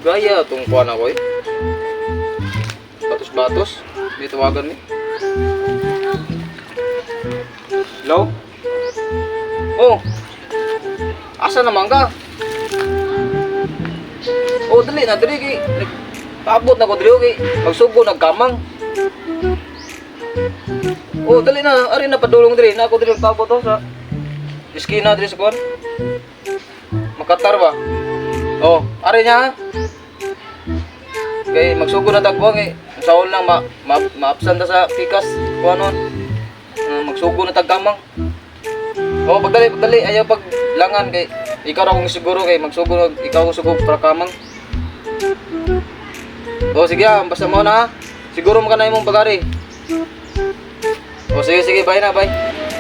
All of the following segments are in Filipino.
Gaya itong kuhan ako eh. Batos-batos. May tawagan eh. Hello? Oh! Asa naman ka? Oh, dali na, dali kay. Paabot na ko dali, okay? Magsugo, nagkamang. Oh, dali na, ari na padulong dali. Na ako dali paabot to sa iskina dali sa kuhan. Makatar ba? Oh, ari niya ha? Kay magsugo na tagbuang eh. Saol lang maapsan ta sa pikas kuha nun. Magsugo na tagkamang. Oh, pagdali ayaw paglangan kay ikaw ra kung siguro kay magsugo ikaw kung sugo para kamang. Oh, sige basta mo na ha. Siguro mo ka na imong pagari. Oh, sige, bye na, bye.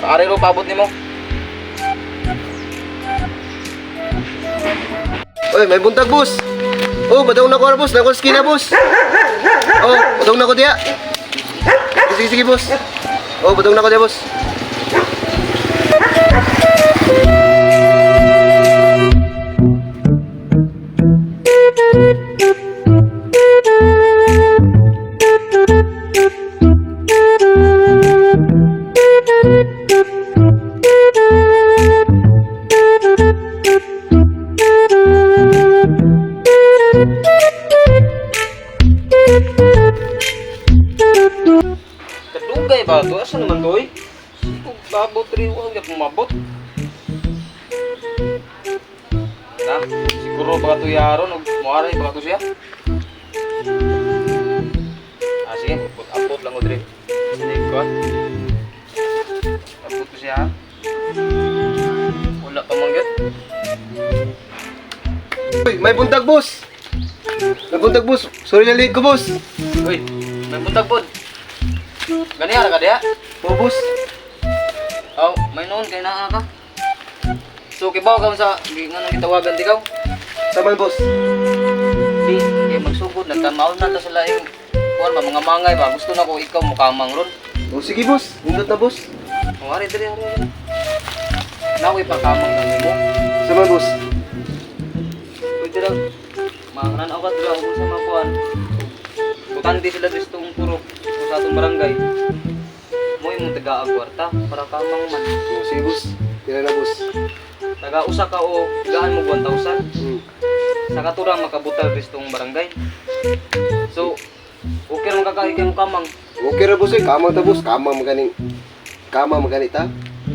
Paari ro paabot nimo. Oy, may buntag, boss. Oh, badong na ko, boss. Nako skina, boss. Oh, badong na ko diya. Sige, boss. Oh, badong na ko diya, boss. Kadugay ba to? Asa naman to eh? Babot rin, huwag mabot. Na, siguro baka to yaron o muara baka to siya. Ah, sige, upload lang ko dre. Ikot. Upload ko siya. Wala pa mangyat. Uy, may buntag, boss. May buntag, boss. Sorry na late ko, boss. Uy, may buntag pod. Ganyan ka diya? Oh, boss. Oh, may noon kay naa ka. So kibaw ka sa nganong gitawagan di ka? Sama, boss. Di, magsugod nagkamaon na ta sila yung kuan ba mga mangay ba gusto na ko ikaw mukamang ron. Oh, sige, boss. Indot na, boss. Oh, ari diri. Nakoy pakamang na mo. Sama, boss. Pwede lang. Manganan ako dira ako sa mga kuan. Butante sila distong purok sa atong barangay. Mo imong taga agwarta para kamang man. Oh, sige, boss. Kaya na, boss. Taga usa ka o tigaan mo 1,000. Sa katurang makabutal distong barangay. So, okay ra kakahi kay mo kamang. Okay ra, boss. Kamang ta, boss. Kamang magani ta.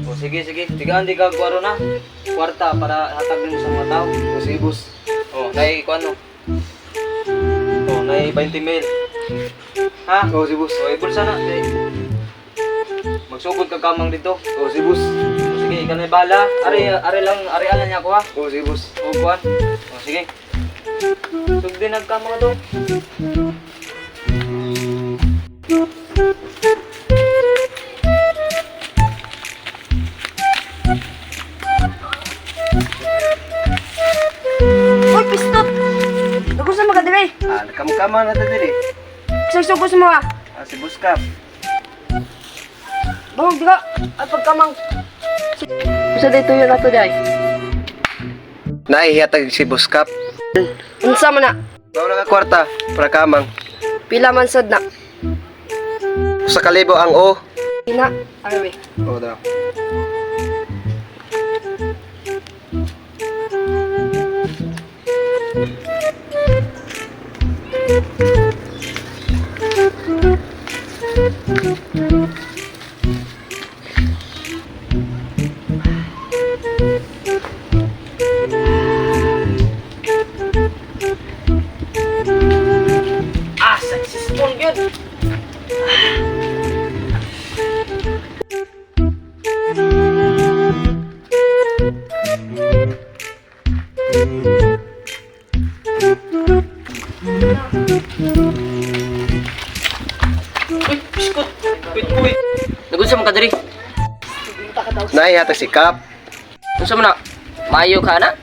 O sige, tigaan di ka kuwaro na. Kwarta para hatag nimo sa mga tao. Oh, sige, boss. O, nay kuano. O, nay 20 mil. Ha? Oh, sige, boss. O, ibulsa na. Magsugod ka kamang dito. Oh, sige, boss. O, sige, ikaw na bala. Ari alan niya ako ha. Oh, sige, boss. O, kuan. O, sige. Sugdi nagkamang to. Uy, pistot! Nagusto mo ka, Dere? Ah, nakam-kama na ta diri. Sagsug ko mo ah. Ah, si Boss Cap. Bawag di ka. Ay, pagkamang. Usa day tuyo na to, day. Naihihatag si Boss Cap. Unsa man na? Wala ka kwarta para kamang. Pila man sad na. Sa kalibo ang O. Ina, arawe. Oh, daw. Ah, successful yun. Uy, biskot. Wait. Nagunsa man ka diri? Naihihatag si Cap. Unsa man na? Mayo ka na?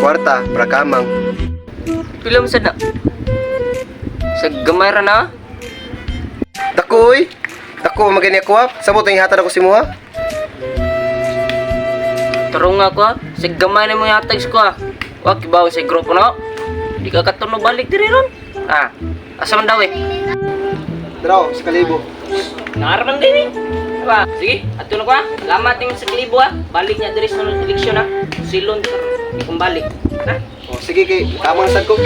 Kwarta para kamang. Pila man sad na? Sa gamay ra na? Dako, oy. Dako magani ako ha. Samot ang ihatag ako si Muha. Tarong ako ha. Sa gamay na mo yatag ko ha. Wa kibaw sa grupo na. Di ka katuno balik diri ron. Ah, asa man daw eh? Draw, sa kalibo. Nangaraman din eh. Diba? Sige, ato na ko ha. Lamat yung sa klibo ha. Balik niya diri sa eleksyon ha. Silon sa kung balik. Ha? Oh, sige kay tamang sad ko.